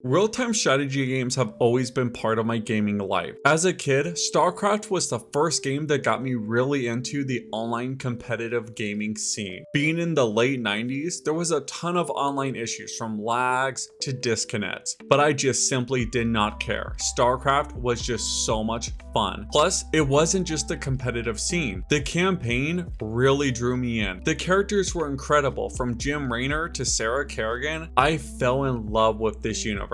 Real-time strategy games have always been part of my gaming life. As a kid, Starcraft was the first game that got me really into the online competitive gaming scene. Being in the late 90s, there was a ton of online issues from lags to disconnects, but I just simply did not care. Starcraft was just so much fun. Plus, it wasn't just the competitive scene. The campaign really drew me in. The characters were incredible, from Jim Raynor to Sarah Kerrigan. I fell in love with this universe.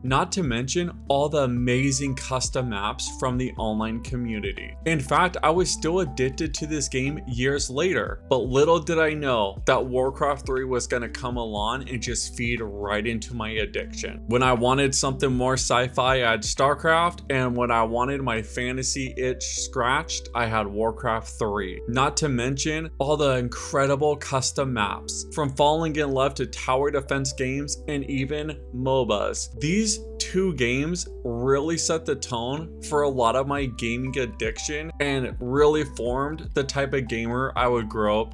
Not to mention all the amazing custom maps from the online community. In fact, I was still addicted to this game years later, but little did I know that Warcraft 3 was gonna come along and just feed right into my addiction. When I wanted something more sci-fi, I had Starcraft, and when I wanted my fantasy itch scratched, I had Warcraft 3. Not to mention all the incredible custom maps, from Falling in Love to tower defense games and even MOBAs. These two games really set the tone for a lot of my gaming addiction and really formed the type of gamer I would grow up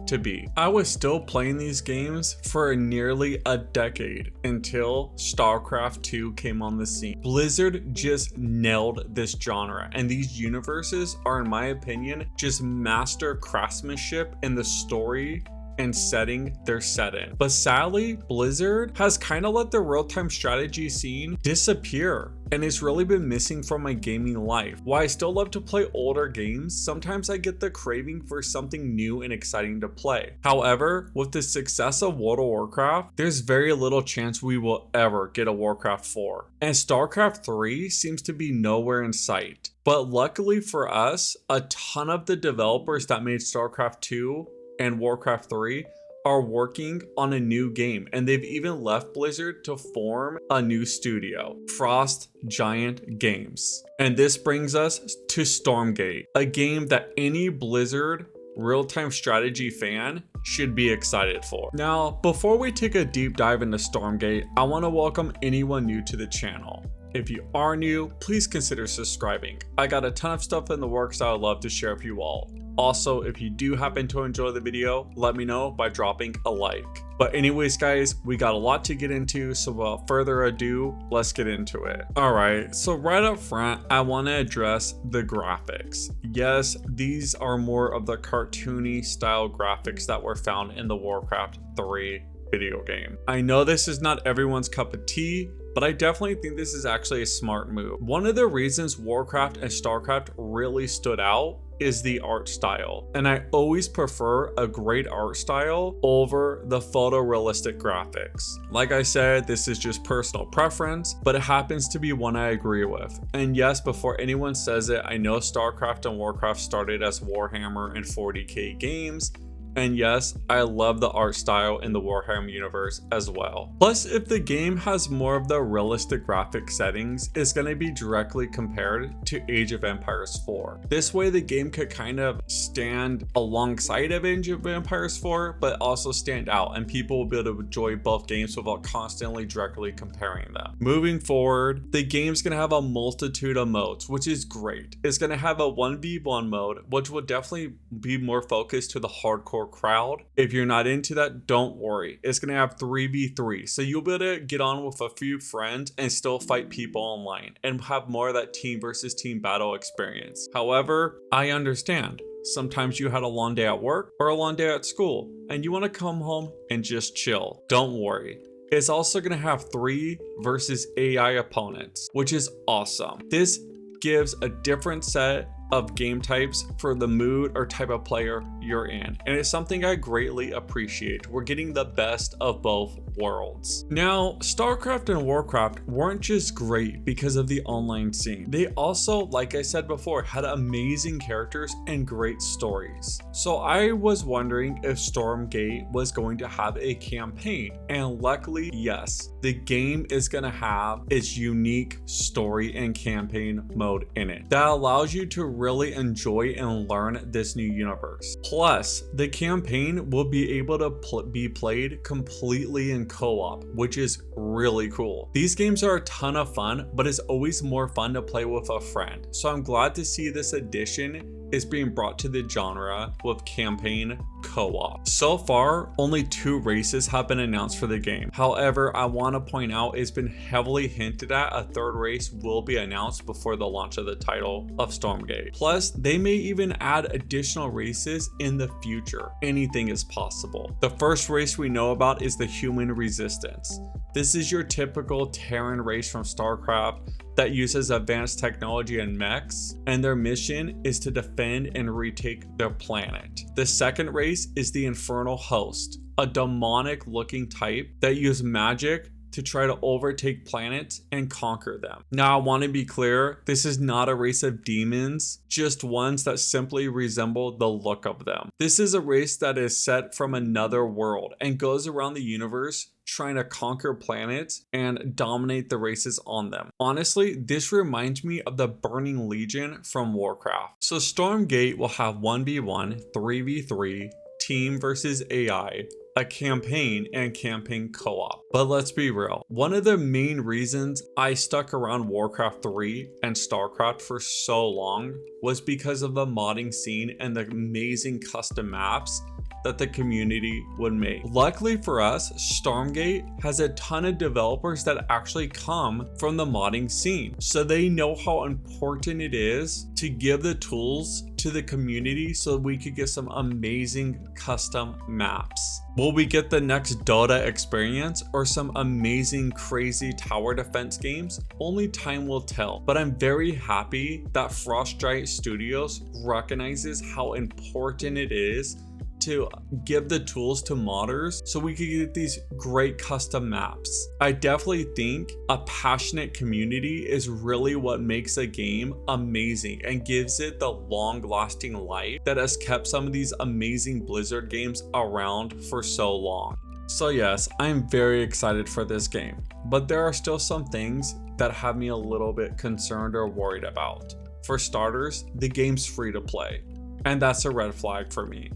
to be. I was still playing these games for nearly a decade until StarCraft 2 came on the scene. Blizzard just nailed this genre, and these universes are, in my opinion, just master craftsmanship in the story and setting they're set in. But sadly, Blizzard has kind of let the real-time strategy scene disappear and it's really been missing from my gaming life. While I still love to play older games, sometimes I get the craving for something new and exciting to play. However, with the success of World of Warcraft, there's very little chance we will ever get a Warcraft 4. And Starcraft 3 seems to be nowhere in sight. But luckily for us, a ton of the developers that made Starcraft 2 and Warcraft 3 are working on a new game, and they've even left Blizzard to form a new studio, Frost Giant Games. And this brings us to StormGate, a game that any Blizzard real-time strategy fan should be excited for. Now, before we take a deep dive into StormGate, I want to welcome anyone new to the channel. If you are new, please consider subscribing. I got a ton of stuff in the works that I would love to share with you all. Also, if you do happen to enjoy the video, let me know by dropping a like. But anyways, guys, we got a lot to get into, so without further ado, let's get into it. Alright, so right up front, I want to address the graphics. Yes, these are more of the cartoony style graphics that were found in the Warcraft 3 video game. I know this is not everyone's cup of tea, but I definitely think this is actually a smart move. One of the reasons Warcraft and Starcraft really stood out is the art style, and I always prefer a great art style over the photorealistic graphics. Like I said, this is just personal preference, but it happens to be one I agree with. And yes, before anyone says it, I know Starcraft and Warcraft started as Warhammer and 40k games. And yes, I love the art style in the Warhammer universe as well. Plus, if the game has more of the realistic graphic settings, it's going to be directly compared to Age of Empires 4. This way, the game could kind of stand alongside of Age of Empires 4, but also stand out, and people will be able to enjoy both games without constantly directly comparing them. Moving forward, the game's going to have a multitude of modes, which is great. It's going to have a 1v1 mode, which will definitely be more focused to the hardcore crowd. If you're not into that, don't worry. It's gonna have 3v3, so you'll be able to get on with a few friends and still fight people online and have more of that team versus team battle experience. However, I understand. Sometimes you had a long day at work or a long day at school and you want to come home and just chill. Don't worry. It's also going to have 3 versus AI opponents, which is awesome. This gives a different set of game types for the mood or type of player you're in, and it's something I greatly appreciate. We're getting the best of both worlds. Now, Starcraft and Warcraft weren't just great because of the online scene. They also, like I said before, had amazing characters and great stories. So I was wondering if Stormgate was going to have a campaign, and luckily, yes, the game is going to have its unique story and campaign mode in it that allows you to really enjoy and learn this new universe. Plus, the campaign will be able to be played completely in co-op, which is really cool. These games are a ton of fun, but it's always more fun to play with a friend. So I'm glad to see this addition is being brought to the genre with campaign co-op. So far, only 2 races have been announced for the game. However, I want to point out it's been heavily hinted at a 3rd race will be announced before the launch of the title of Stormgate. Plus, they may even add additional races in the future. Anything is possible. The first race we know about is the Human Resistance. This is your typical Terran race from Starcraft that uses advanced technology and mechs, and their mission is to defend and retake their planet. The second race is the Infernal Host, a demonic looking type that use magic to try to overtake planets and conquer them. Now, I want to be clear, this is not a race of demons, just ones that simply resemble the look of them. This is a race that is set from another world and goes around the universe trying to conquer planets and dominate the races on them. Honestly, this reminds me of the Burning Legion from Warcraft. So Stormgate will have 1v1, 3v3, team versus AI, a campaign, and campaign co-op. But let's be real, one of the main reasons I stuck around Warcraft 3 and Starcraft for so long was because of the modding scene and the amazing custom maps that the community would make. Luckily for us, Stormgate has a ton of developers that actually come from the modding scene, so they know how important it is to give the tools to the community so we could get some amazing custom maps. Will we get the next Dota experience or some amazing crazy tower defense games? Only time will tell, but I'm very happy that Frostbite Studios recognizes how important it is to give the tools to modders so we could get these great custom maps. I definitely think a passionate community is really what makes a game amazing and gives it the long-lasting life that has kept some of these amazing Blizzard games around for so long. So yes, I'm very excited for this game, but there are still some things that have me a little bit concerned or worried about. For starters, the game's free to play, and that's a red flag for me.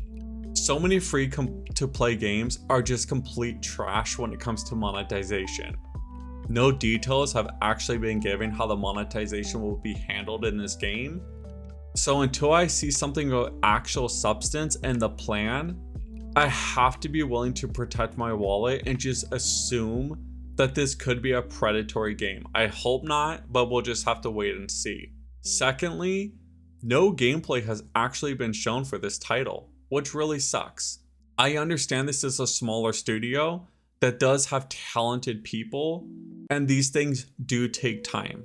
So many free to play games are just complete trash when it comes to monetization. No details have actually been given how the monetization will be handled in this game. So until I see something of actual substance in the plan, I have to be willing to protect my wallet and just assume that this could be a predatory game. I hope not, but we'll just have to wait and see. Secondly, no gameplay has actually been shown for this title, which really sucks. I understand this is a smaller studio that does have talented people, and these things do take time.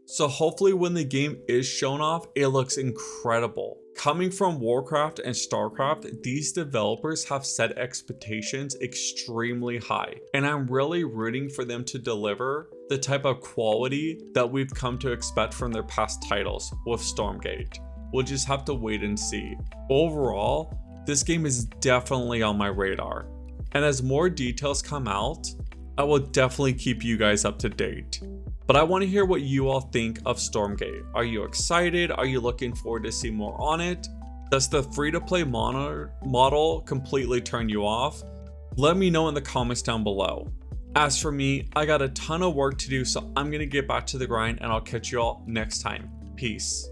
So hopefully when the game is shown off, it looks incredible. Coming from Warcraft and Starcraft, these developers have set expectations extremely high, and I'm really rooting for them to deliver the type of quality that we've come to expect from their past titles with Stormgate. We'll just have to wait and see. Overall, this game is definitely on my radar, and as more details come out, I will definitely keep you guys up to date. But I want to hear what you all think of Stormgate. Are you excited? Are you looking forward to see more on it? Does the free-to-play model completely turn you off? Let me know in the comments down below. As for me, I got a ton of work to do, so I'm going to get back to the grind, and I'll catch you all next time. Peace.